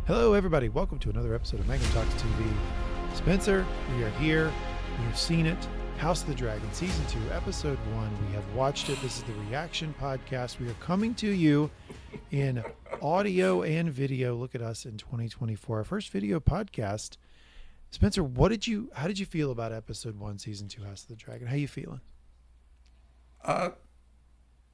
Hello, everybody. Welcome to another episode of Mangum Talks TV. Spencer, we are here. We have seen it. House of the Dragon, Season 2, Episode 1. We have watched it. This is the reaction podcast. We are coming to you in audio and video. Look at us in 2024. Our first video podcast. Spencer, how did you feel about Episode 1, Season 2, House of the Dragon? How you feeling?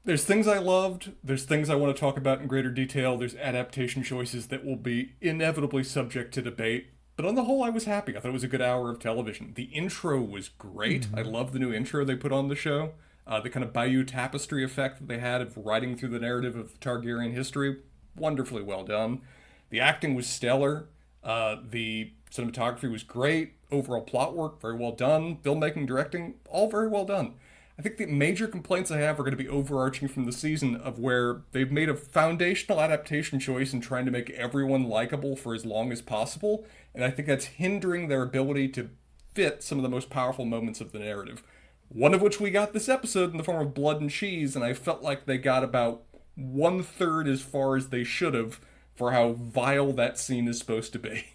There's things I loved. There's things I want to talk about in greater detail. There's adaptation choices that will be inevitably subject to debate. But on the whole, I was happy. I thought it was a good hour of television. The intro was great. I love the new intro they put on the show. The kind of Bayou Tapestry effect that they had of riding through the narrative of Targaryen history. Wonderfully well done. The acting was stellar. The cinematography was great. Overall plot work, very well done. Filmmaking, directing, all very well done. I think the major complaints I have are going to be overarching from the season of where they've made a foundational adaptation choice in trying to make everyone likable for as long as possible, and I think that's hindering their ability to fit some of the most powerful moments of the narrative. One of which we got this episode in the form of Blood and Cheese, and I felt like they got about 1/3 as far as they should have for how vile that scene is supposed to be.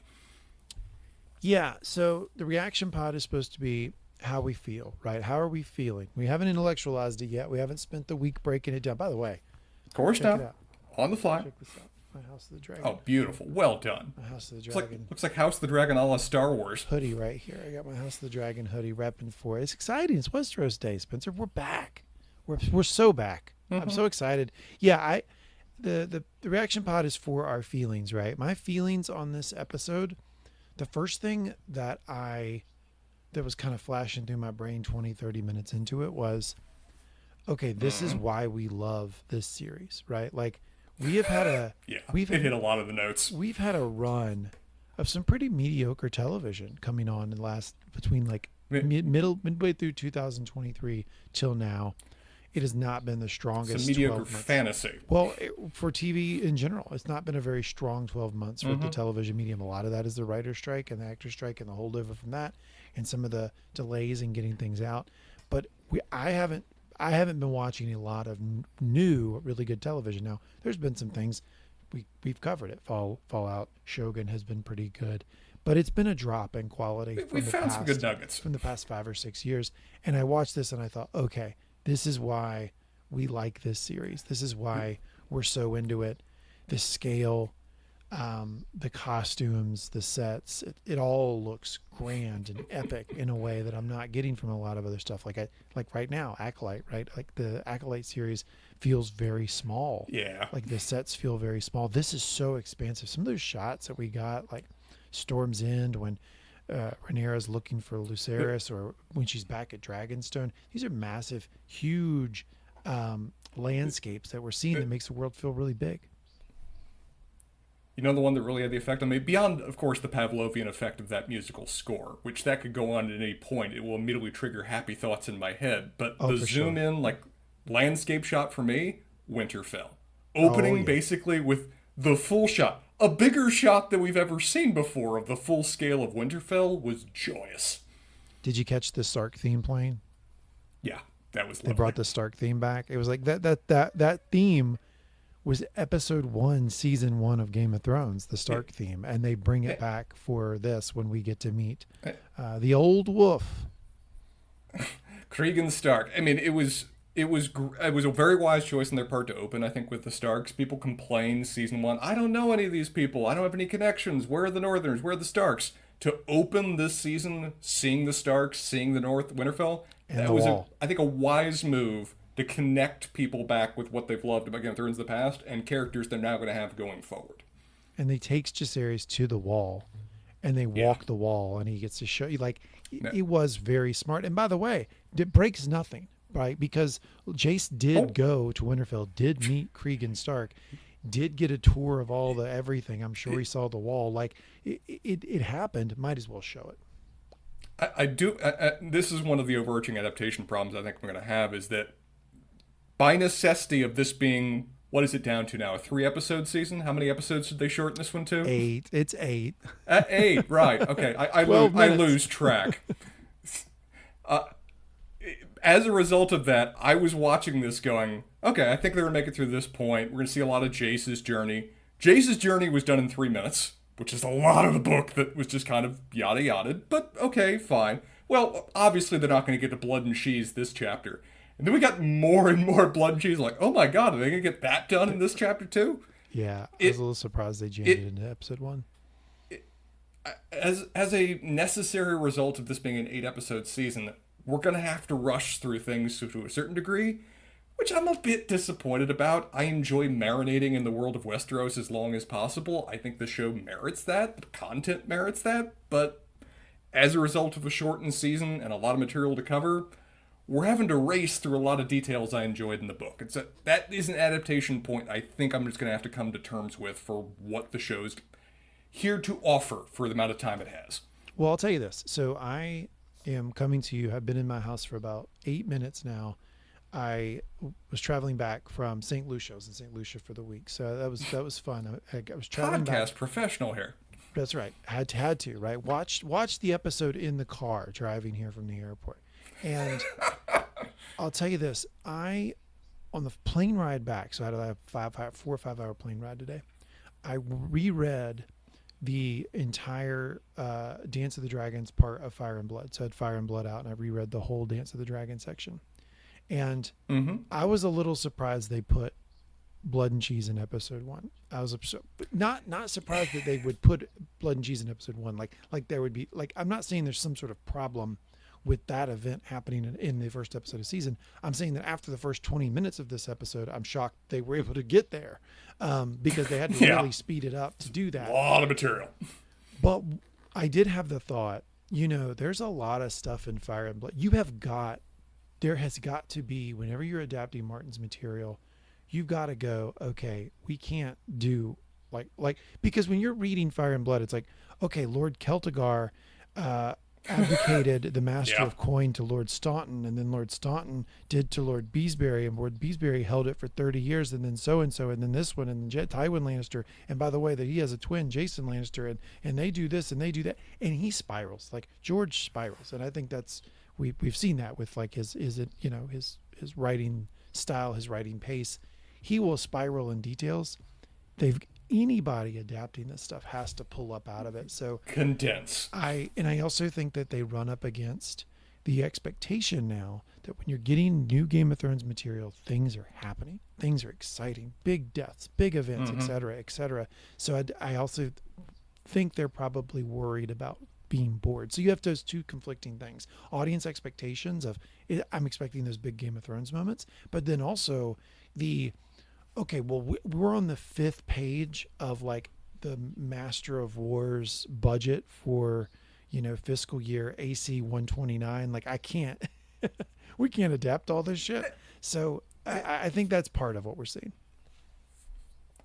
Yeah, so the reaction pod is supposed to be how we feel, right? How are we feeling? We haven't intellectualized it yet. We haven't spent the week breaking it down. By the way, Of course, check it now, out. on the fly. Check this out. My House of the Dragon. Oh, beautiful. Well done. My House of the Looks like, Dragon looks like House of the Dragon a la Star Wars. hoodie right here. I got my House of the Dragon hoodie repping for it. It's exciting. It's Westeros Day, Spencer. We're back. We're so back. I'm so excited. Yeah, the reaction pod is for our feelings, right? My feelings on this episode, the first thing that was kind of flashing through my brain 20, 30 minutes into it was, okay, this is why we love this series, right? Like, we have had It hit a lot of the notes. we've had a run of some pretty mediocre television coming on in the last, between like midway through 2023 till now. It has not been the strongest. Some mediocre 12 months. fantasy. Well, for TV in general, it's not been a very strong 12 months for the television medium. A lot of that is the writer's strike and the actor's strike and the holdover from that, and some of the delays in getting things out. But I haven't been watching a lot of new, really good television. Now, there's been some things we've covered it. Fallout, Shogun has been pretty good, but it's been a drop in quality. We found some good nuggets from the past 5 or 6 years. And I watched this and I thought, okay, this is why we like this series. This is why we're so into it. The scale, the costumes, the sets, it all looks grand and epic in a way that I'm not getting from a lot of other stuff. Like right now, Acolyte, right? Like the Acolyte series feels very small. Yeah. Like the sets feel very small. This is so expansive. Some of those shots that we got, like Storm's End when Rhaenyra's looking for Lucerys, or when she's back at Dragonstone. These are massive, huge landscapes that we're seeing that makes the world feel really big. You know the one that really had the effect on me? Beyond, of course, the Pavlovian effect of that musical score, which that could go on at any point. It will immediately trigger happy thoughts in my head. But the zoom in, like, landscape shot for me, Winterfell. Opening basically with the full shot. A bigger shot than we've ever seen before of the full scale of Winterfell was joyous. Did you catch the Stark theme playing? Yeah, that was lovely. They brought the Stark theme back. It was like that theme was episode 1, season 1 of Game of Thrones, the Stark theme, and they bring it back for this when we get to meet the old wolf. Cregan Stark. I mean, it was a very wise choice on their part to open, I think, with the Starks. People complained season 1, I don't know any of these people. I don't have any connections. Where are the Northerners? Where are the Starks? To open this season, seeing the Starks, seeing the Winterfell, And that the was, wall. I think, a wise move to connect people back with what they've loved about Game of Thrones in the past and characters they're now going to have going forward. And they takes Jacaerys to the wall, and they walk the wall, and he gets to show you, like, it was very smart. And by the way, it breaks nothing, right? Because Jace did go to Winterfell, did meet Cregan Stark, did get a tour of all the everything. I'm sure he saw the wall. Like, it happened. Might as well show it. I do. This is one of the overarching adaptation problems I think we're going to have, is that by necessity of this being, what is it down to now? A 3-episode season? How many episodes did they shorten this one to? 8. It's 8. 8, right. Okay. I lose track. As a result of that, I was watching this going, okay, I think they're going to make it through this point. We're going to see a lot of Jace's journey. Jace's journey was done in 3 minutes. which is a lot of the book that was just kind of yada yada. But okay, fine. Well, obviously they're not going to get to Blood and Cheese this chapter. And then we got more and more Blood and Cheese. Like, oh my god, are they going to get that done in this chapter too? Yeah, I was It a little surprised they jammed it into episode 1. as a necessary result of this being an 8-episode season, we're going to have to rush through things to a certain degree, which I'm a bit disappointed about. I enjoy marinating in the world of Westeros as long as possible. I think the show merits that, the content merits that, but as a result of a shortened season and a lot of material to cover, we're having to race through a lot of details I enjoyed in the book. That is an adaptation point I think I'm just going to have to come to terms with for what the show's here to offer for the amount of time it has. Well, I'll tell you this. So I am coming to you. I've been in my house for about 8 minutes now. I was traveling back from St. Lucia. I was in St. Lucia for the week, so that was fun. I was traveling Podcast back. professional here. That's right. Had to right. Watch the episode in the car driving here from the airport, and I'll tell you this. On the plane ride back, so I had a 4 or 5 hour plane ride today. I reread the entire Dance of the Dragons part of Fire and Blood. So I had Fire and Blood out, and I reread the whole Dance of the Dragon section. And I was a little surprised they put Blood and Cheese in episode 1. I was not surprised that they would put Blood and Cheese in episode 1. Like there would be, like, I'm not saying there's some sort of problem with that event happening in the first episode of season. I'm saying that after the first 20 minutes of this episode, I'm shocked they were able to get there because they had to really speed it up to do that. A lot of material. But I did have the thought, there's a lot of stuff in Fire and Blood. There has got to be, whenever you're adapting Martin's material, you've got to go, okay, we can't do because when you're reading Fire and Blood, it's like, okay, Lord Celtigar abdicated the Master of Coin to Lord Staunton, and then Lord Staunton did to Lord Beesbury, and Lord Beesbury held it for 30 years, and then so-and-so, and then this one, and then Tywin Lannister, and by the way, that he has a twin, Jason Lannister, and they do this, and they do that, and he spirals, like George spirals, and I think that's, we've seen that with like his writing style, his writing pace. He will spiral in details. Anybody adapting this stuff has to pull up out of it. So condense. I also think that they run up against the expectation now that when you're getting new Game of Thrones material, things are happening, things are exciting, big deaths, big events, et cetera, et cetera. So I also think they're probably worried about being bored. So you have those two conflicting things: audience expectations of, I'm expecting those big Game of Thrones moments, but then also okay, well, we're on the 5th page of like the Master of War's budget for, fiscal year AC 129. Like we can't adapt all this shit. So I think that's part of what we're seeing.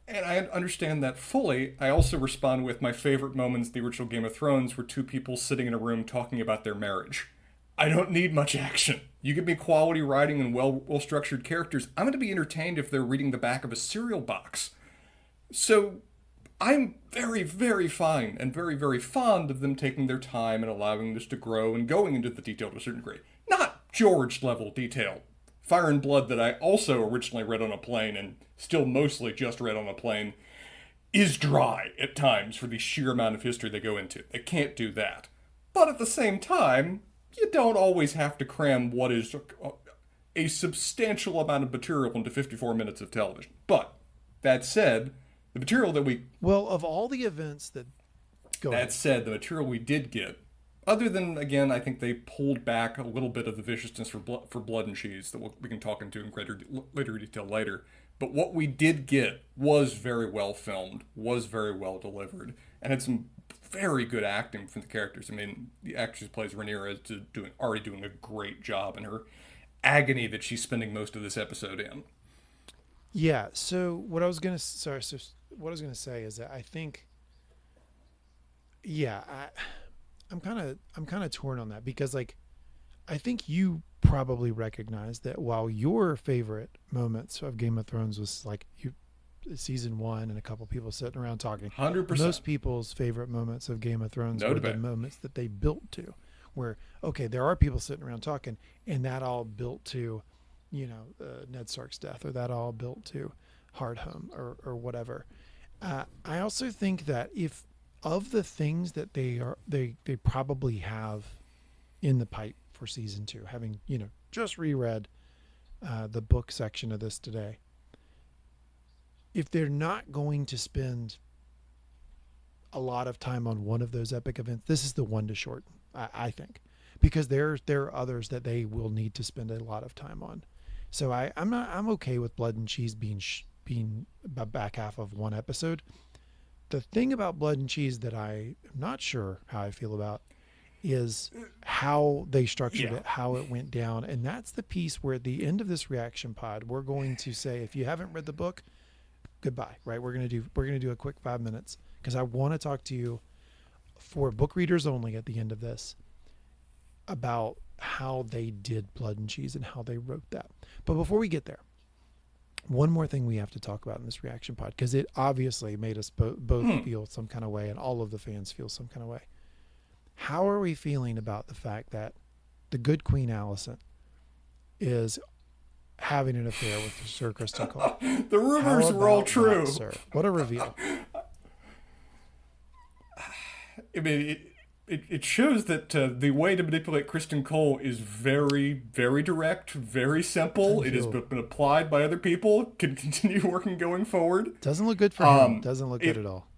And I understand that fully. I also respond with my favorite moments in the original Game of Thrones were two people sitting in a room talking about their marriage. I don't need much action. You give me quality writing and well-structured characters, I'm going to be entertained if they're reading the back of a cereal box. So I'm very, very fine and very, very fond of them taking their time and allowing this to grow and going into the detail to a certain degree. Not George-level detail. Fire and Blood, that I also originally read on a plane and still mostly just read on a plane, is dry at times for the sheer amount of history they go into. They can't do that. But at the same time, you don't always have to cram what is a substantial amount of material into 54 minutes of television. But that said, the material that of all the events that said, the material we did get, other than, again, I think they pulled back a little bit of the viciousness for Blood and Cheese that we can talk into in greater detail later. But what we did get was very well filmed, was very well delivered, and had some very good acting from the characters. I mean, the actress who plays Rhaenyra is already doing a great job in her agony that she's spending most of this episode in. Yeah. So what I was gonna say is that I think, I'm kind of torn on that because, like, I think you probably recognize that while your favorite moments of Game of Thrones was like season 1 and a couple people sitting around talking, 100%. Most people's favorite moments of Game of Thrones were the moments that they built to, where, okay, there are people sitting around talking, and that all built to, Ned Stark's death, or that all built to Hardhome or whatever. I also think that if of the things that they probably have in the pipe for season 2, having just reread the book section of this today. If they're not going to spend a lot of time on one of those epic events, this is the one to shorten, I think, because there are others that they will need to spend a lot of time on. So I'm okay with Blood and Cheese being the back half of one episode. The thing about Blood and Cheese that I am not sure how I feel about is how they structured it, how it went down. And that's the piece where at the end of this reaction pod, we're going to say, if you haven't read the book, goodbye, right? We're going to do a quick 5 minutes because I want to talk to you for book readers only at the end of this about how they did Blood and Cheese and how they wrote that. But before we get there, one more thing we have to talk about in this reaction pod, because it obviously made us both feel some kind of way, and all of the fans feel some kind of way. How are we feeling about the fact that the good Queen Alicent is having an affair with Sir Kristen Cole? The rumors were all true. That, sir? What a reveal. I mean, it shows that the way to manipulate Kristen Cole is very, very direct, very simple. It has been applied by other people, can continue working going forward. Doesn't look good for him. Doesn't look good at all.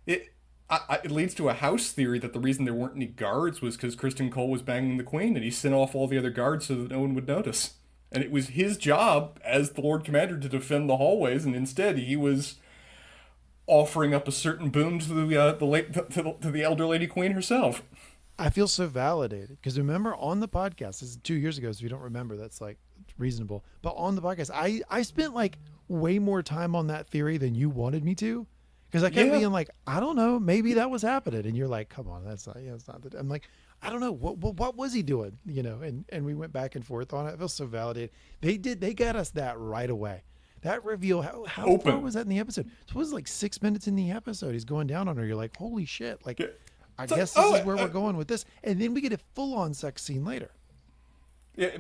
It leads to a house theory that the reason there weren't any guards was because Kristen Cole was banging the Queen, and he sent off all the other guards so that no one would notice. And it was his job as the Lord Commander to defend the hallways, and instead he was offering up a certain boon to the elder Lady Queen herself. I feel so validated because remember on the podcast, this is 2 years ago, so if you don't remember, that's like reasonable. But on the podcast, I spent like way more time on that theory than you wanted me to, because I kept being like, I don't know, maybe that was happening, and you're like, come on, that's not, it's not that. I'm like, I don't know, what was he doing, and we went back and forth on it. I feel so validated. They got us that right away. That reveal, how far was that in the episode? So it was like 6 minutes in the episode. He's going down on her. You're like, holy shit. Like, I guess this is where we're going with this. And then we get a full-on sex scene later. Yeah,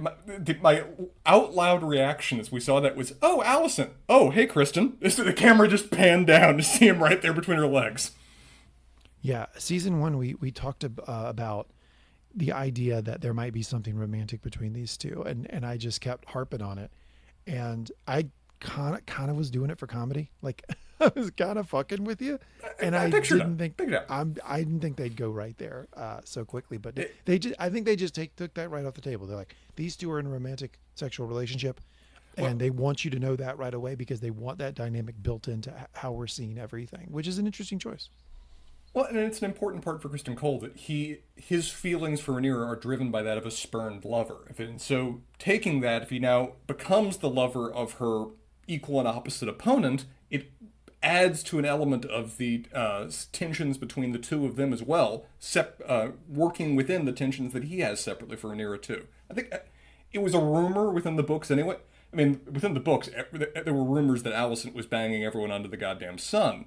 my out loud reaction as we saw that was, oh, Alicent. Oh, hey, Kristen. The camera just panned down to see him right there between her legs. Yeah, season 1, we talked about the idea that there might be something romantic between these two. And I just kept harping on it. And I kind of was doing it for comedy. Like I was kind of fucking with you, and I didn't think they'd go right there so quickly. But I think they just took that right off the table. They're like, these two are in a romantic sexual relationship, and they want you to know that right away because they want that dynamic built into how we're seeing everything, which is an interesting choice. Well, and it's an important part for Kristen Cole that his feelings for Rhaenyra are driven by that of a spurned lover. And so taking that, if he now becomes the lover of her equal and opposite opponent, it adds to an element of the tensions between the two of them as well, working within the tensions that he has separately for Rhaenyra too. I think it was a rumor within the books anyway. I mean, within the books, there were rumors that Alicent was banging everyone under the goddamn sun.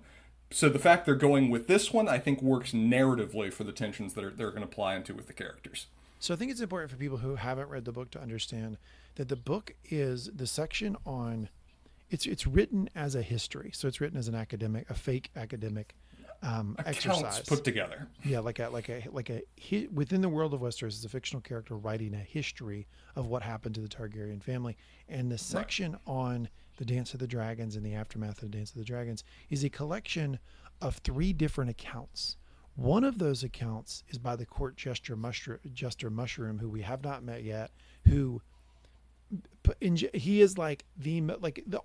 So the fact they're going with this one, I think, works narratively for the tensions that they're going to apply into with the characters. So I think it's important for people who haven't read the book to understand that the book is the section on. It's written as a history, so it's written as a fake academic exercise put together. Yeah, like a within the world of Westeros, is a fictional character writing a history of what happened to the Targaryen family. And the section on the Dance of the Dragons and the aftermath of the Dance of the Dragons is a collection of 3 different accounts. One of those accounts is by the court jester Mushroom, who we have not met yet, who. He is like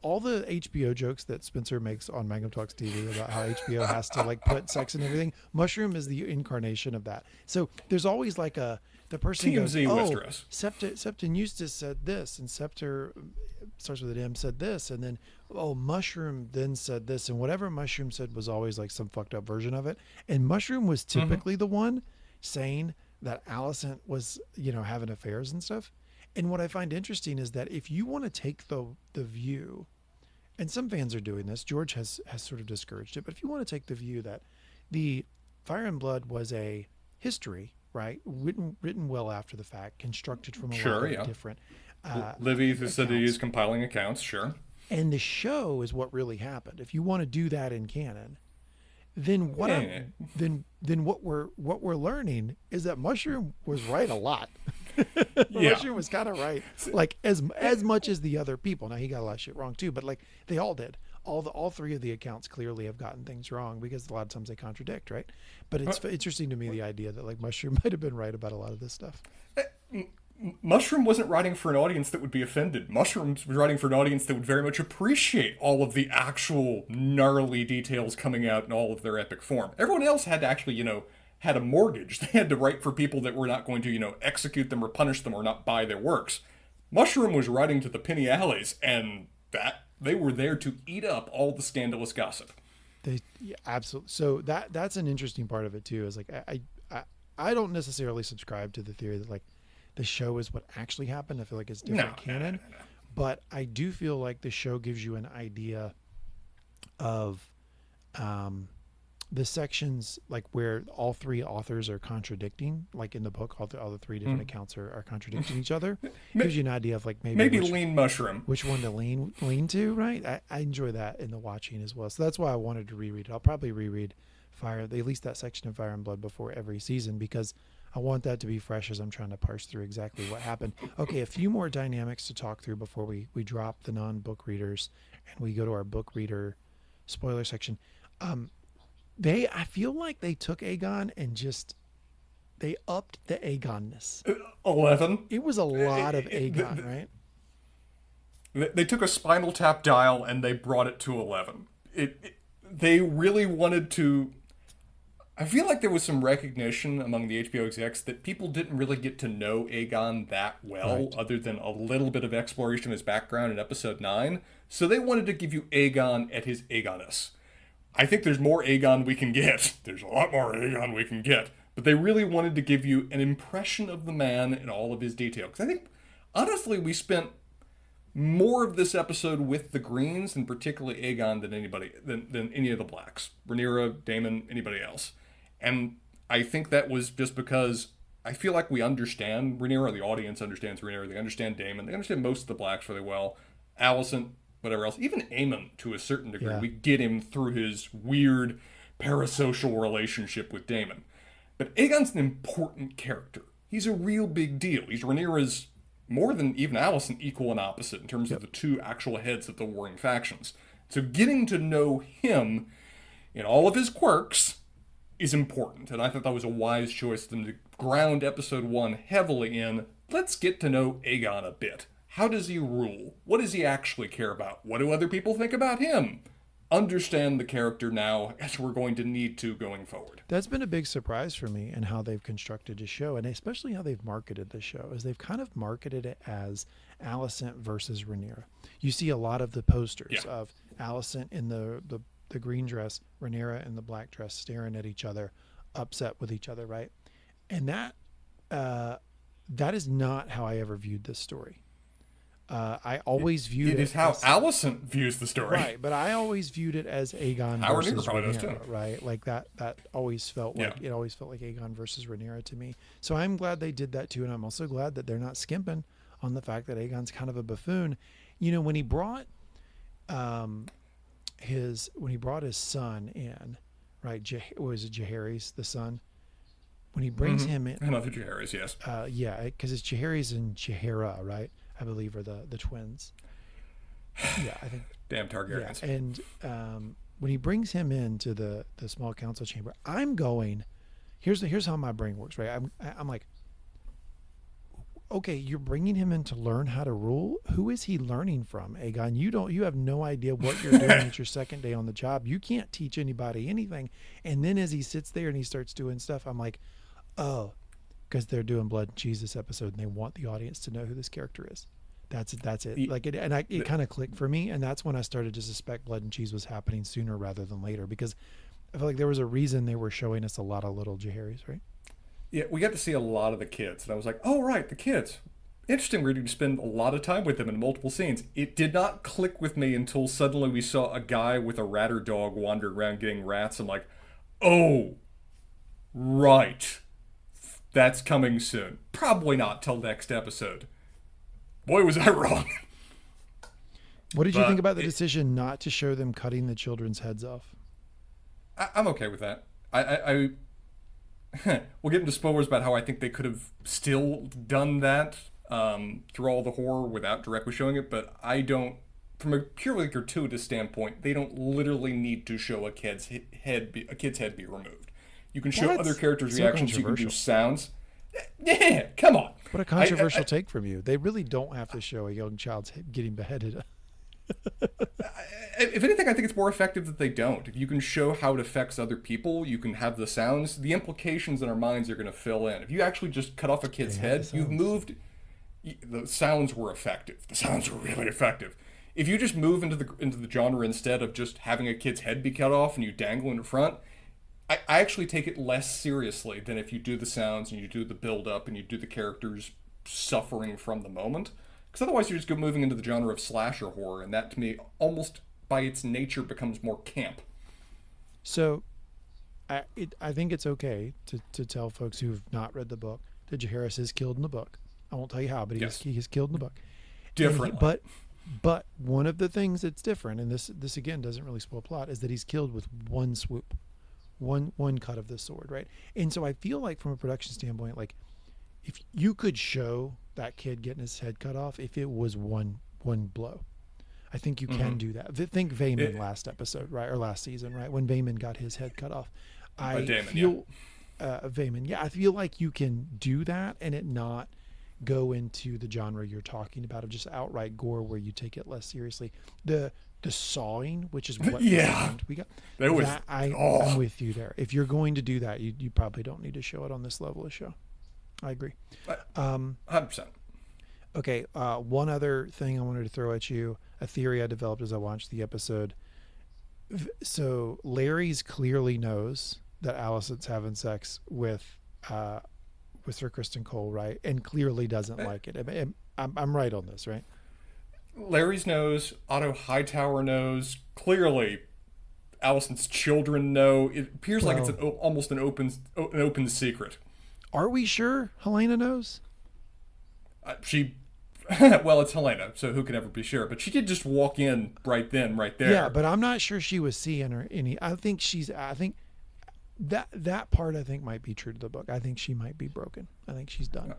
all the HBO jokes that Spencer makes on Mangum Talks TV about how HBO has to like put sex and everything. Mushroom is the incarnation of that. So there's always like the person goes, Septon Eustace said this, and Scepter starts with an M said this, and then Mushroom then said this, and whatever Mushroom said was always like some fucked up version of it. And Mushroom was typically the one saying that Alicent was having affairs and stuff. And what I find interesting is that if you want to take the view, and some fans are doing this, George has sort of discouraged it, but if you want to take the view that the Fire and Blood was a history, right, written well after the fact, constructed from a lot of different Livy said he is compiling accounts, sure. And the show is what really happened. If you want to do that in canon, then what Eh. then what we're learning is that Mushroom was right a lot. Yeah. Mushroom was kind of right, like as much as the other people. Now he got a lot of shit wrong too, but like they all did. All three of the accounts clearly have gotten things wrong because a lot of times they contradict, right? But it's interesting to me the idea that like Mushroom might have been right about a lot of this stuff. Mushroom wasn't writing for an audience that would be offended. Mushroom was writing for an audience that would very much appreciate all of the actual gnarly details coming out in all of their epic form. Everyone else had to actually, had a mortgage. They had to write for people that were not going to, execute them or punish them or not buy their works. Mushroom was writing to the penny alleys, and that they were there to eat up all the scandalous gossip. Absolutely. So that's an interesting part of it too. Is like I don't necessarily subscribe to the theory that like the show is what actually happened. I feel like it's different canon, no. But I do feel like the show gives you an idea of the sections like where all three authors are contradicting, like in the book, all the three different accounts are contradicting each other. Gives you an idea of like maybe lean Mushroom, which one to lean to, right? I enjoy that in the watching as well. So that's why I wanted to reread it. I'll probably reread at least that section of Fire and Blood before every season because I want that to be fresh as I'm trying to parse through exactly what happened. Okay, a few more dynamics to talk through before we drop the non-book readers and we go to our book reader spoiler section. I feel like they took Aegon and they upped the Aegonness. 11. It was a lot of Aegon, right? They took a Spinal Tap dial and they brought it to 11. They really wanted to. I feel like there was some recognition among the HBO execs that people didn't really get to know Aegon that well, right, other than a little bit of exploration of his background in episode 9. So they wanted to give you Aegon at his Aegonness. I think there's more Aegon we can get. There's a lot more Aegon we can get. But they really wanted to give you an impression of the man in all of his detail. Because I think, honestly, we spent more of this episode with the Greens, and particularly Aegon, than any of the Blacks. Rhaenyra, Daemon, anybody else. And I think that was just because I feel like we understand Rhaenyra, the audience understands Rhaenyra, they understand Daemon, they understand most of the Blacks really well. Alicent, whatever else. Even Aemon, to a certain degree. Yeah. We get him through his weird parasocial relationship with Daemon. But Aegon's an important character. He's a real big deal. He's Rhaenyra's, more than even Alicent, equal and opposite in terms of the two actual heads of the warring factions. So getting to know him in all of his quirks is important. And I thought that was a wise choice for them to ground episode 1 heavily in, let's get to know Aegon a bit. How does he rule? What does he actually care about? What do other people think about him? Understand the character now, as we're going to need to going forward. That's been a big surprise for me in how they've constructed the show, and especially how they've marketed the show, is they've kind of marketed it as Alicent versus Rhaenyra. You see a lot of the posters of Alicent in the green dress, Rhaenyra in the black dress, staring at each other, upset with each other, right? And that is not how I ever viewed this story. I always viewed it is how Alicent views the story, right? But I always viewed it as Aegon versus Rhaenyra, right? Like that always felt like it always felt like Aegon versus Rhaenyra to me. So I'm glad they did that too, and I'm also glad that they're not skimping on the fact that Aegon's kind of a buffoon. You know, when he brought his son in, right? Was it Jaehaerys, the son? When he brings him in, I know the Jaehaerys, yes. Yeah, because it's Jaehaerys and Jaehaera, right? I believe are the twins. Yeah, I think. Damn Targaryens. Yeah, and when he brings him into the small council chamber, I'm going. Here's how my brain works, right? I'm like, okay, you're bringing him in to learn how to rule. Who is he learning from, Aegon? You have no idea what you're doing at your second day on the job. You can't teach anybody anything. And then as he sits there and he starts doing stuff, I'm like, oh. Because they're doing Blood and Cheese this episode, and they want the audience to know who this character is. That's it. Like it kind of clicked for me, and that's when I started to suspect Blood and Cheese was happening sooner rather than later. Because I feel like there was a reason they were showing us a lot of little Jaehaerys, right? Yeah, we got to see a lot of the kids, and I was like, oh right, the kids. Interesting. We're going to spend a lot of time with them in multiple scenes. It did not click with me until suddenly we saw a guy with a ratter dog wandering around getting rats. I'm like, oh, right. That's coming soon. Probably not till next episode. Boy, was I wrong. What did you think about the decision not to show them cutting the children's heads off? I'm okay with that. We'll get into spoilers about how I think they could have still done that through all the horror without directly showing it, but I don't. From a purely gratuitous standpoint, they don't literally need to show a kid's head be removed. You can show What? other characters' So reactions. You can do controversial. sounds. Yeah, come on. What a controversial take from you. They really don't have to show a young child's head getting beheaded. If anything, I think it's more effective that they don't. If you can show how it affects other people, you can have the sounds. The implications in our minds are going to fill in. If you actually just cut off a kid's head, you've moved. The sounds were effective. The sounds were really effective. If you just move into the genre instead of just having a kid's head be cut off and you dangle in front, I actually take it less seriously than if you do the sounds and you do the build up and you do the characters suffering from the moment. Because otherwise you're just moving into the genre of slasher horror, and that to me almost by its nature becomes more camp. So I think it's okay to tell folks who've not read the book that Jaharis is killed in the book. I won't tell you how, but he is killed in the book. Differently. But one of the things that's different, and this again doesn't really spoil plot, is that he's killed with one swoop, one cut of the sword, right? And so I feel like from a production standpoint, like if you could show that kid getting his head cut off, if it was one blow, I think you can do that. Think Vayman last episode, right, or last season, right, when Vayman got his head cut off. Vayman, I feel like you can do that and it not go into the genre you're talking about of just outright gore where you take it less seriously. The sawing, which is what we got. I'm with you there. If you're going to do that, you probably don't need to show it on this level of show. I agree. 100%. Okay, one other thing I wanted to throw at you, a theory I developed as I watched the episode. So Larry's clearly knows that Allison's having sex with Sir Kristen Cole, right? And clearly doesn't like it. I'm right on this, right? Larry's knows, Otto Hightower knows, clearly Allison's children know. It appears like it's almost an open secret. Are we sure Helena knows? Well, it's Helena, so who can ever be sure? But she did just walk in right then, right there. Yeah, but I'm not sure she was seeing her any. I think that part I think might be true to the book. I think she might be broken. I think she's done.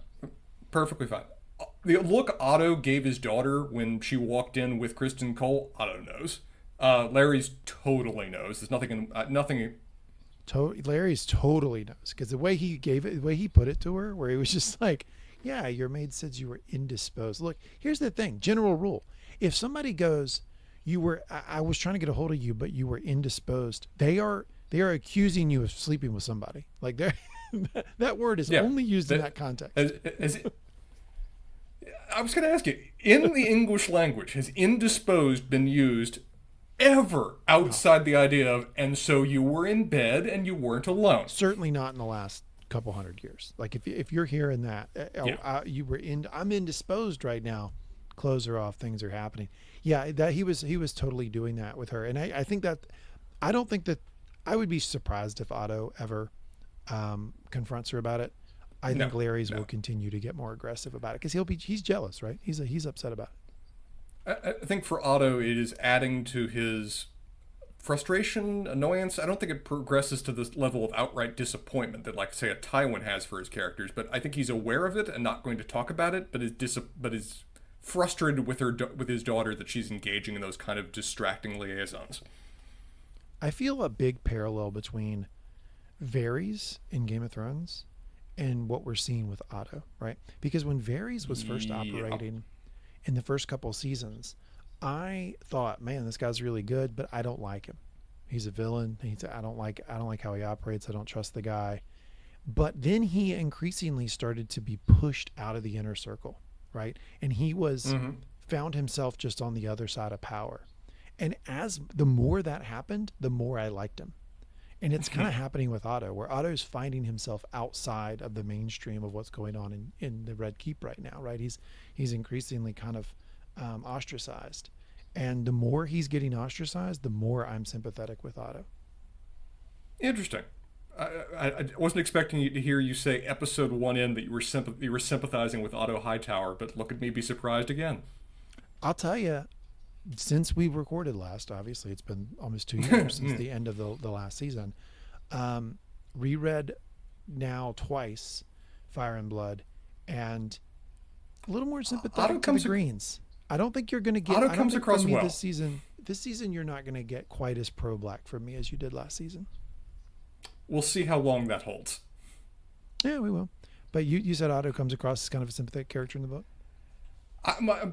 Perfectly fine. The look Otto gave his daughter when she walked in with Kristen Cole, Otto knows. Larry's totally knows. There's nothing. Larry's totally knows because the way he gave it, the way he put it to her, where he was just like, "Yeah, your maid says you were indisposed." Look, here's the thing: general rule: if somebody goes, I was trying to get a hold of you, but you were indisposed. They are accusing you of sleeping with somebody. Like that word is only used in that context. I was going to ask you, in the English language, has indisposed been used ever outside the idea of, and so you were in bed and you weren't alone? Certainly not in the last couple hundred years. Like if you're hearing that, I'm indisposed right now. Clothes are off, things are happening. Yeah, that he was totally doing that with her, and I think that I don't think that I would be surprised if Otto ever confronts her about it. I think Larry's will continue to get more aggressive about it because he's jealous, right? He's upset about it. I think for Otto, it is adding to his frustration, annoyance. I don't think it progresses to this level of outright disappointment that, like, say, a Tywin has for his characters. But I think he's aware of it and not going to talk about it. But is frustrated with his daughter that she's engaging in those kind of distracting liaisons. I feel a big parallel between Varys in Game of Thrones and what we're seeing with Otto, right? Because when Varys was first operating in the first couple of seasons, I thought, man, this guy's really good, but I don't like him. He's a villain. I don't like how he operates. I don't trust the guy. But then he increasingly started to be pushed out of the inner circle, right? And he found himself just on the other side of power. And as the more that happened, the more I liked him. And it's kind of happening with Otto, where Otto's finding himself outside of the mainstream of what's going on in the Red Keep right now, right? He's increasingly kind of ostracized. And the more he's getting ostracized, the more I'm sympathetic with Otto. Interesting. I wasn't expecting to hear you say episode 1 in that you were sympathizing with Otto Hightower, but look at me be surprised again. I'll tell you, since we recorded last, obviously it's been almost 2 years since the end of the last season. Reread now twice Fire and Blood, and a little more sympathetic to the Greens. I don't think you're going to get. Otto comes across from me well this season. This season, you're not going to get quite as pro-black from me as you did last season. We'll see how long that holds. Yeah, we will. But you said Otto comes across as kind of a sympathetic character in the book.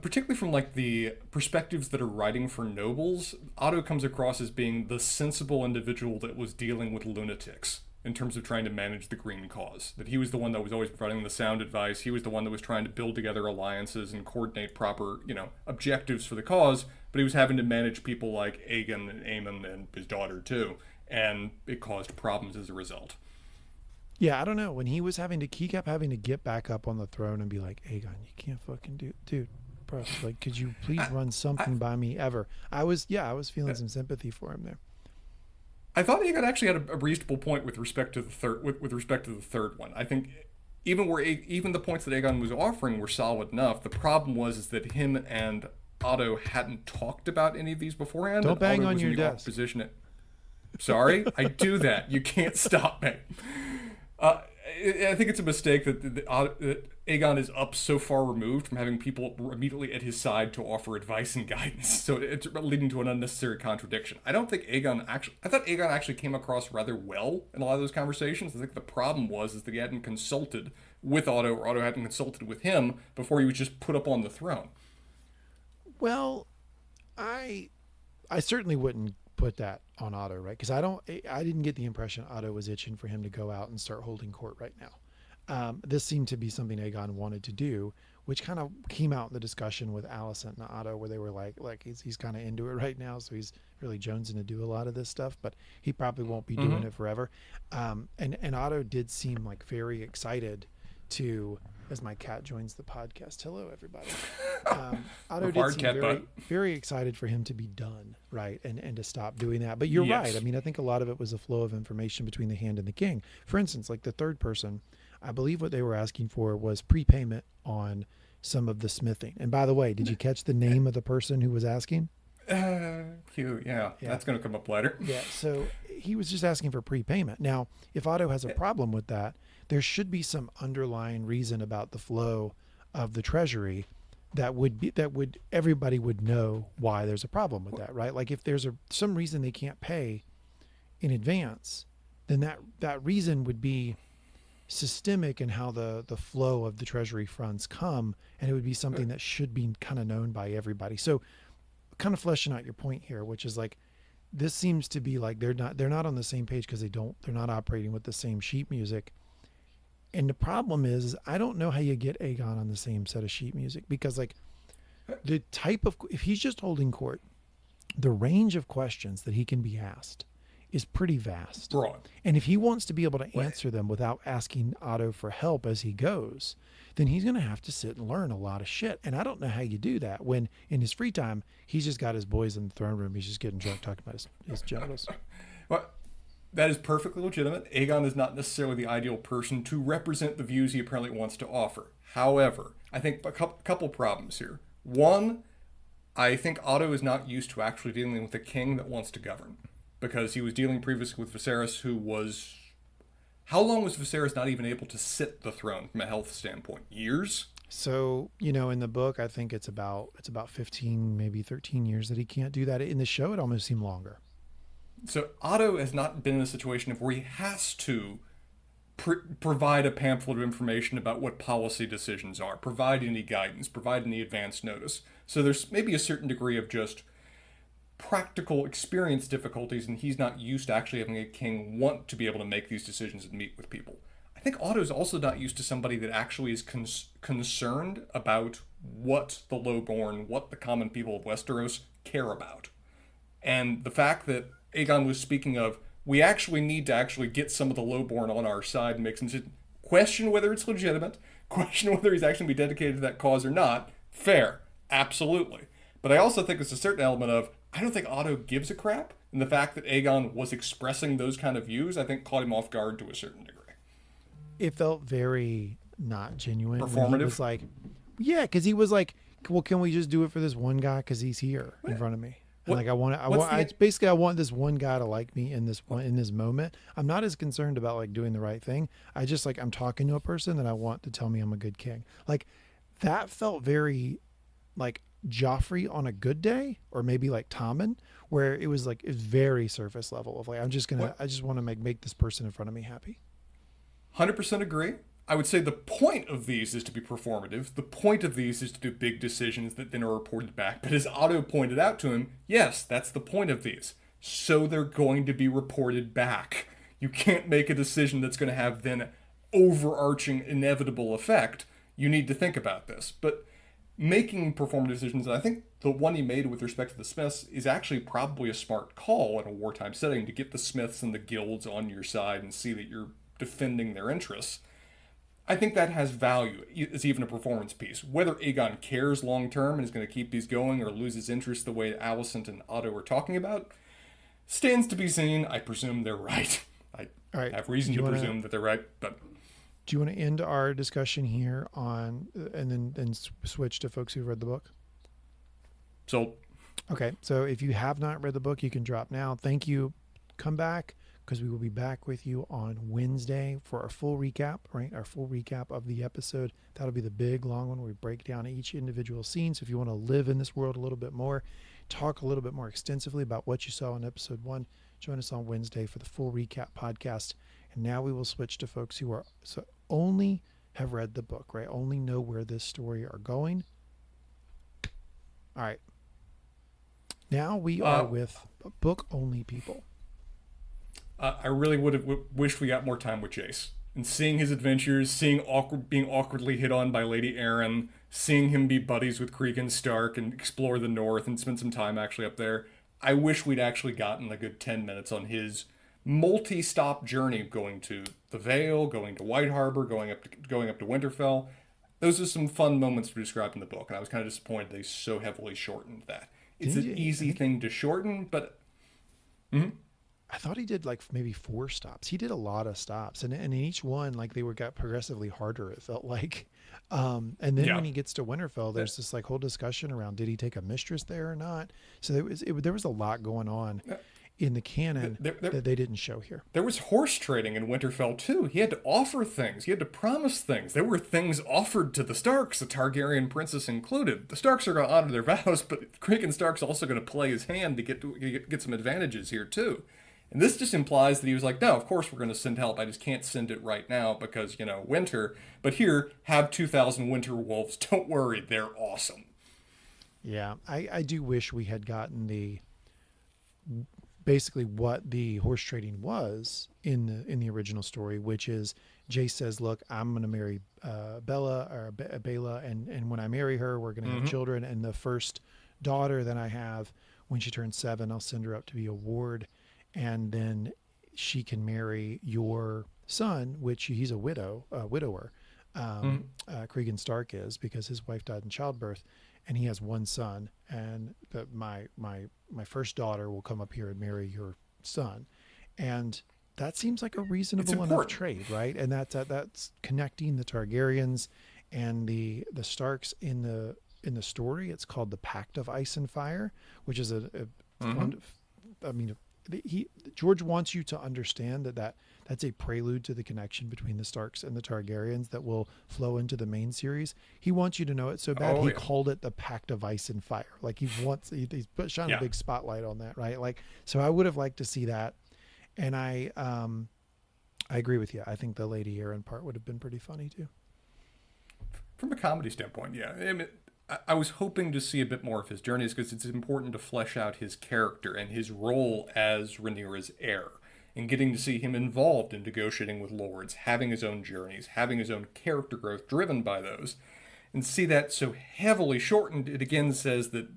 Particularly from like the perspectives that are writing for nobles, Otto comes across as being the sensible individual that was dealing with lunatics in terms of trying to manage the green cause. That he was the one that was always providing the sound advice. He was the one that was trying to build together alliances and coordinate proper, objectives for the cause. But he was having to manage people like Aegon and Aemon and his daughter too, and it caused problems as a result. Yeah, I don't know. When he kept having to get back up on the throne and be like, Aegon, you can't fucking dude, bro. Like, could you please run something by me ever? I was feeling some sympathy for him there. I thought Aegon actually had a reasonable point with respect to the third, with respect to the third one. I think even the points that Aegon was offering were solid enough. The problem was that him and Otto hadn't talked about any of these beforehand. Don't bang Otto on was your in the desk. Position. Sorry, I do that. You can't stop me. I think it's a mistake that Aegon is up so far removed from having people immediately at his side to offer advice and guidance. So it's leading to an unnecessary contradiction. I thought Aegon actually came across rather well in a lot of those conversations. I think the problem was that he hadn't consulted with Otto, or Otto hadn't consulted with him before he was just put up on the throne. Well, I certainly wouldn't put that on Otto, right? Because I didn't get the impression Otto was itching for him to go out and start holding court right now. This seemed to be something Aegon wanted to do, which kind of came out in the discussion with Alicent and Otto, where they were like he's kind of into it right now, so he's really jonesing to do a lot of this stuff, but he probably won't be doing it forever. And Otto did seem like very excited to, as my cat joins the podcast. Hello, everybody. Otto did seem very, very excited for him to be done, right, and to stop doing that. But you're right. I mean, I think a lot of it was a flow of information between the Hand and the King. For instance, like the third person, I believe what they were asking for was prepayment on some of the smithing. And by the way, did you catch the name of the person who was asking? Cute, yeah. That's going to come up later. Yeah, so he was just asking for prepayment. Now, if Otto has a problem with that, there should be some underlying reason about the flow of the treasury that everybody would know why there's a problem with that, right? Like if there's some reason they can't pay in advance, then that reason would be systemic in how the flow of the treasury funds come, and it would be something that should be kind of known by everybody. So kind of fleshing out your point here, which is like, this seems to be like they're not on the same page because they're not operating with the same sheet music. And the problem is, I don't know how you get Aegon on the same set of sheet music, because like the type of, if he's just holding court, the range of questions that he can be asked is pretty vast. Broad. And if he wants to be able to answer them without asking Otto for help as he goes, then he's going to have to sit and learn a lot of shit. And I don't know how you do that when in his free time, he's just got his boys in the throne room. He's just getting drunk talking about his genitals. Well, that is perfectly legitimate. Aegon is not necessarily the ideal person to represent the views he apparently wants to offer. However, I think a couple problems here. One, I think Otto is not used to actually dealing with a king that wants to govern, because he was dealing previously with Viserys, who was... How long was Viserys not even able to sit the throne from a health standpoint? Years? So, in the book, I think it's about 15, maybe 13 years that he can't do that. In the show, it almost seemed longer. So Otto has not been in a situation where he has to provide a pamphlet of information about what policy decisions are, provide any guidance, provide any advance notice. So there's maybe a certain degree of just practical experience difficulties, and he's not used to actually having a king want to be able to make these decisions and meet with people. I think Otto's also not used to somebody that actually is concerned about what the lowborn, what the common people of Westeros care about. And the fact that Aegon was speaking of, we actually need to actually get some of the lowborn on our side and make some question whether it's legitimate, question whether he's actually be dedicated to that cause or not. Fair, absolutely. But I also think there's a certain element of, I don't think Otto gives a crap, and the fact that Aegon was expressing those kind of views, I think caught him off guard to a certain degree. It felt very not genuine. Performative? He was like, yeah, because he was like, well, can we just do it for this one guy because he's here in What? front of me? And What? like What's the? basically I want this one guy to like me in this moment. I'm not as concerned about like doing the right thing. I just like I'm talking to a person that I want to tell me I'm a good king. Like that felt very like Joffrey on a good day, or maybe like Tommen, where it was very surface level of like What? I just want to make this person in front of me happy. 100% agree. I would say the point of these is to be performative. The point of these is to do big decisions that then are reported back. But as Otto pointed out to him, yes, that's the point of these. So they're going to be reported back. You can't make a decision that's going to have then overarching inevitable effect. You need to think about this. But making performative decisions, and I think the one he made with respect to the Smiths is actually probably a smart call in a wartime setting to get the Smiths and the guilds on your side and see that you're defending their interests. I think that has value. It's even a performance piece. Whether Aegon cares long term and is going to keep these going or loses interest the way Alicent and Otto are talking about stands to be seen. I presume they're right. I All right. have reason to presume that they're right, but Do you want to end our discussion here and then switch to folks who've read the book? so Okay, so if you have not read the book, you can drop now. Thank you. Come back because we will be back with you on Wednesday for our full recap, right? Our full recap of the episode. That'll be the big, long one where we break down each individual scene. So if you want to live in this world a little bit more, talk a little bit more extensively about what you saw in episode 1, join us on Wednesday for the full recap podcast. And now we will switch to folks who are only have read the book, right? Only know where this story are going. All right. Now we are with book only people. I really would have wished we got more time with Jace and seeing his adventures, being awkwardly hit on by Lady Arryn, seeing him be buddies with Cregan Stark and explore the North and spend some time actually up there. I wish we'd actually gotten a good 10 minutes on his multi-stop journey going to the Vale, going to White Harbor, going up to Winterfell. Those are some fun moments to describe in the book, and I was kind of disappointed they so heavily shortened that. It's an easy thing to shorten, but I thought he did like maybe 4 stops. He did a lot of stops, and in each one, like they got progressively harder. It felt like, and then when he gets to Winterfell, there's this like whole discussion around did he take a mistress there or not. So there was a lot going on in the canon that they didn't show here. There was horse trading in Winterfell too. He had to offer things. He had to promise things. There were things offered to the Starks, the Targaryen princess included. The Starks are going to honor their vows, but Cregan Stark's also going to play his hand to get some advantages here too. And this just implies that he was like, no, of course we're going to send help. I just can't send it right now because, winter. But here, have 2,000 winter wolves. Don't worry, they're awesome. Yeah, I do wish we had gotten basically what the horse trading was in the original story, which is Jace says, look, I'm going to marry Bella or Bela, and when I marry her, we're going to have children. And the first daughter that I have, when she turns 7, I'll send her up to be a ward. And then she can marry your son, which he's a widower. Cregan Stark is, because his wife died in childbirth, and he has one son. And my first daughter will come up here and marry your son, and that seems like a reasonable enough trade, right? And that's connecting the Targaryens and the Starks in the story. It's called the Pact of Ice and Fire, which is George wants you to understand that's a prelude to the connection between the Starks and the Targaryens that will flow into the main series. He wants you to know it so bad. He called it the Pact of Ice and Fire. Like he's shone a big spotlight on that, right? Like, so I would have liked to see that. And I agree with you. I think the Lady Arryn part would have been pretty funny too. From a comedy standpoint, yeah. I mean, I was hoping to see a bit more of his journeys because it's important to flesh out his character and his role as Rhaenyra's heir, and getting to see him involved in negotiating with lords, having his own journeys, having his own character growth driven by those, and see that so heavily shortened. It again says that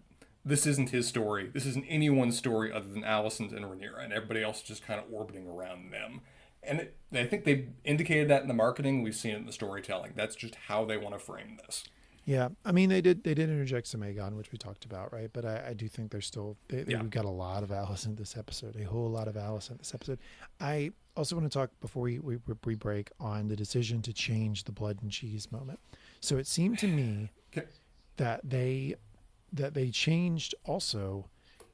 this isn't his story. This isn't anyone's story other than Alicent and Rhaenyra, and everybody else is just kind of orbiting around them. And I think they've indicated that in the marketing. We've seen it in the storytelling. That's just how they want to frame this. Yeah, I mean they did interject some Aegon, which we talked about, right? But I do think there's still we've got a lot of Alicent this episode, a whole lot of Alicent this episode. I also want to talk before we break on the decision to change the blood and cheese moment. So it seemed to me that they changed also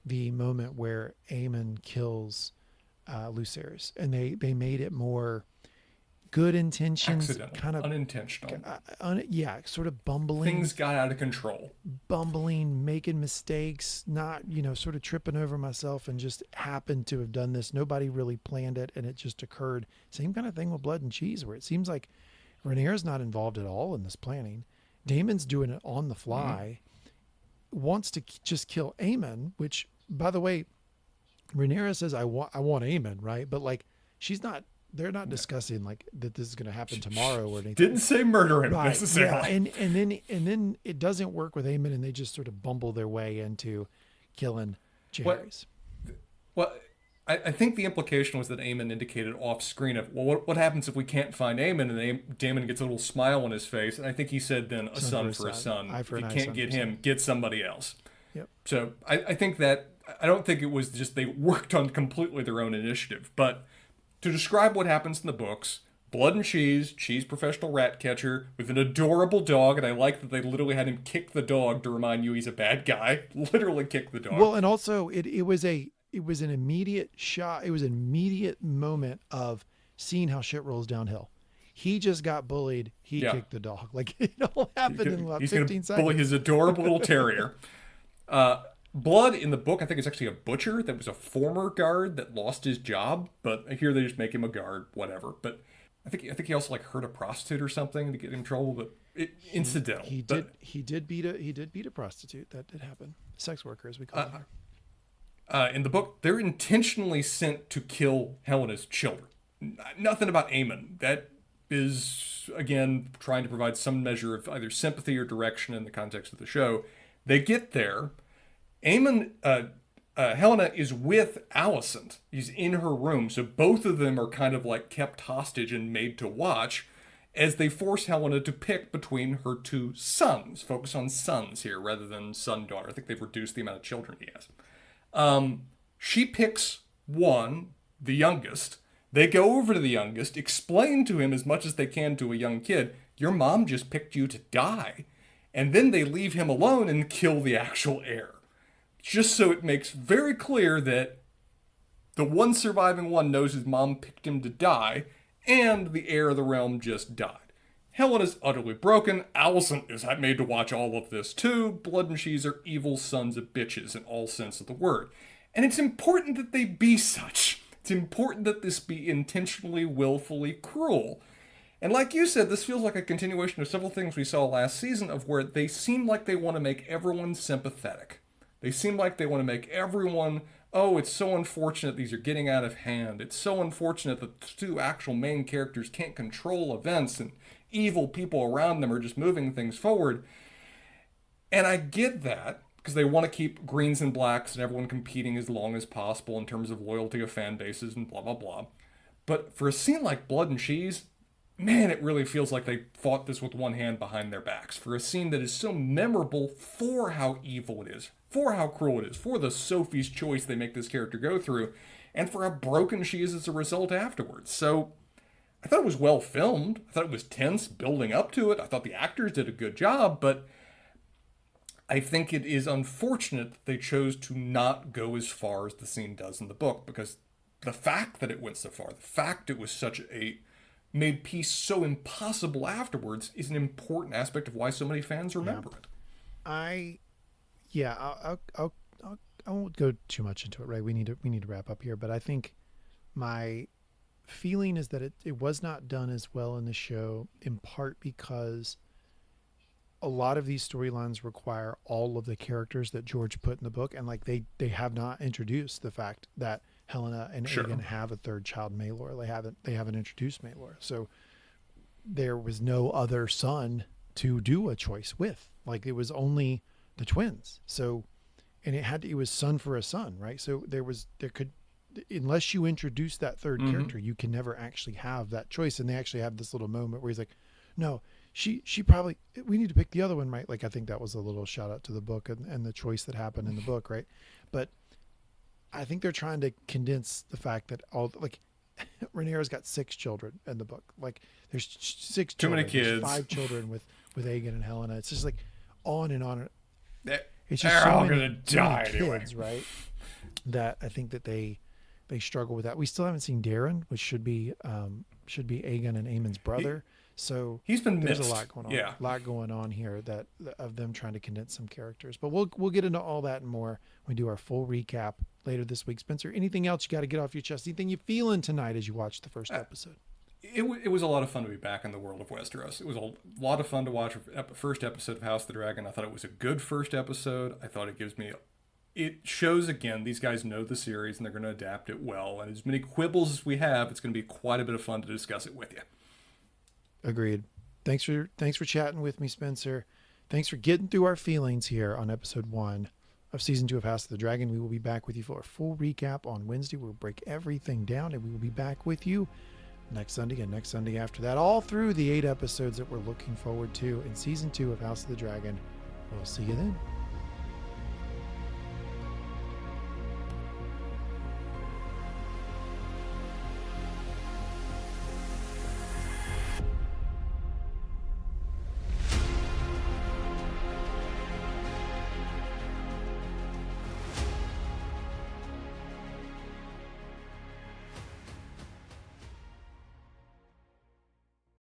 the moment where Aemon kills Lucerys, and they made it more good intentions, Accidental, kind of unintentional. yeah, sort of bumbling, Things got out of control. making mistakes, not, sort of tripping over myself and just happened to have done this. Nobody really planned it and it just occurred. Same kind of thing with Blood and Cheese, where it seems like Rhaenyra's not involved at all in this planning. Damon's doing it on the fly, wants to just kill Aemon, which, by the way, Rhaenyra says, I want Aemon, right? But like, they're not discussing like that this is going to happen tomorrow or anything. Didn't say murder him Right. necessarily. Yeah. And then it doesn't work with Aemon, and they just sort of bumble their way into killing Jaehaerys. Well, I think the implication was that Aemon indicated off screen of, well, what happens if we can't find Aemon? And Damon gets a little smile on his face, and I think he said then a son for a son. If you can't get him, get somebody else. Yep. So I think that, I don't think it was just they worked on completely their own initiative, but to describe what happens in the books, Blood and Cheese professional rat catcher with an adorable dog, and I like that they literally had him kick the dog to remind you he's a bad guy. Literally kick the dog. Well, and also it was an immediate shot. It was an immediate moment of seeing how shit rolls downhill. He just got bullied. He kicked the dog. Like, it all happened in about 15 seconds. Bully his adorable little terrier. Blood in the book, I think it's actually a butcher that was a former guard that lost his job, but here they just make him a guard, whatever. But I think he also like hurt a prostitute or something to get in trouble, but incidental. He did beat a prostitute. That did happen. Sex worker, as we call her. In the book, they're intentionally sent to kill Helena's children. Nothing about Aemon. That is, again, trying to provide some measure of either sympathy or direction in the context of the show. They get there. Aemon, Helena is with Alicent. He's in her room, so both of them are kind of like kept hostage and made to watch as they force Helena to pick between her two sons. Focus on sons here rather than son-daughter. I think they've reduced the amount of children he has. She picks one, the youngest. They go over to the youngest, explain to him as much as they can to a young kid, your mom just picked you to die. And then they leave him alone and kill the actual heir. Just so it makes very clear that the one surviving one knows his mom picked him to die, and the heir of the realm just died. Helena's utterly broken. Alicent is made to watch all of this too. Blood and Cheese are evil sons of bitches in all sense of the word. And it's important that they be such. It's important that this be intentionally, willfully cruel. And like you said, this feels like a continuation of several things we saw last season of where they seem like they want to make everyone sympathetic. They seem like they want to make everyone, oh, it's so unfortunate these are getting out of hand. It's so unfortunate that the two actual main characters can't control events and evil people around them are just moving things forward. And I get that because they want to keep greens and blacks and everyone competing as long as possible in terms of loyalty of fan bases and blah, blah, blah. But for a scene like Blood and Cheese, man, it really feels like they fought this with one hand behind their backs. For a scene that is so memorable for how evil it is, for how cruel it is, for the Sophie's choice they make this character go through, and for how broken she is as a result afterwards. So I thought it was well filmed. I thought it was tense building up to it. I thought the actors did a good job, but I think it is unfortunate that they chose to not go as far as the scene does in the book, because the fact that it went so far, the fact it was such a made peace so impossible afterwards is an important aspect of why so many fans remember it. I won't go too much into it, right? We need to wrap up here, but I think my feeling is that it was not done as well in the show, in part because a lot of these storylines require all of the characters that George put in the book, and like they have not introduced the fact that Helena and Aegon have a third child, Maelor. They haven't introduced Maelor, so there was no other son to do a choice with. Like, it was only the twins. So, and it was son for a son, right? So unless you introduce that third character, you can never actually have that choice. And they actually have this little moment where he's like, no, she probably, we need to pick the other one, right? Like, I think that was a little shout out to the book and the choice that happened in the book, right? But I think they're trying to condense the fact that Rhaenyra's got 6 children in the book. Like, there's 6 Too children. many kids. There's 5 children with Aegon and Helena. It's just like on and on. They're It's just so all many, gonna so many die anyway. kids, right? That I think that they struggle with that. We still haven't seen Darren, which should be Aegon and Aemon's brother. So He's been there's missed. a lot going on. Yeah. A lot going on here that of them trying to condense some characters. But we'll get into all that and more when we do our full recap later this week. Spencer, anything else you got to get off your chest? Anything you feeling tonight as you watch the first episode? It was a lot of fun to be back in the world of Westeros. It was a lot of fun to watch first episode of House of the Dragon. I thought it was a good first episode. I thought it shows again these guys know the series and they're going to adapt it well. And as many quibbles as we have, it's going to be quite a bit of fun to discuss it with you. Agreed. Thanks for chatting with me, Spencer. Thanks for getting through our feelings here on episode 1 of season 2 of House of the Dragon. We will be back with you for a full recap on Wednesday. We'll break everything down and we will be back with you next Sunday and next Sunday after that, all through the 8 episodes that we're looking forward to in season 2 of House of the Dragon. We'll see you then.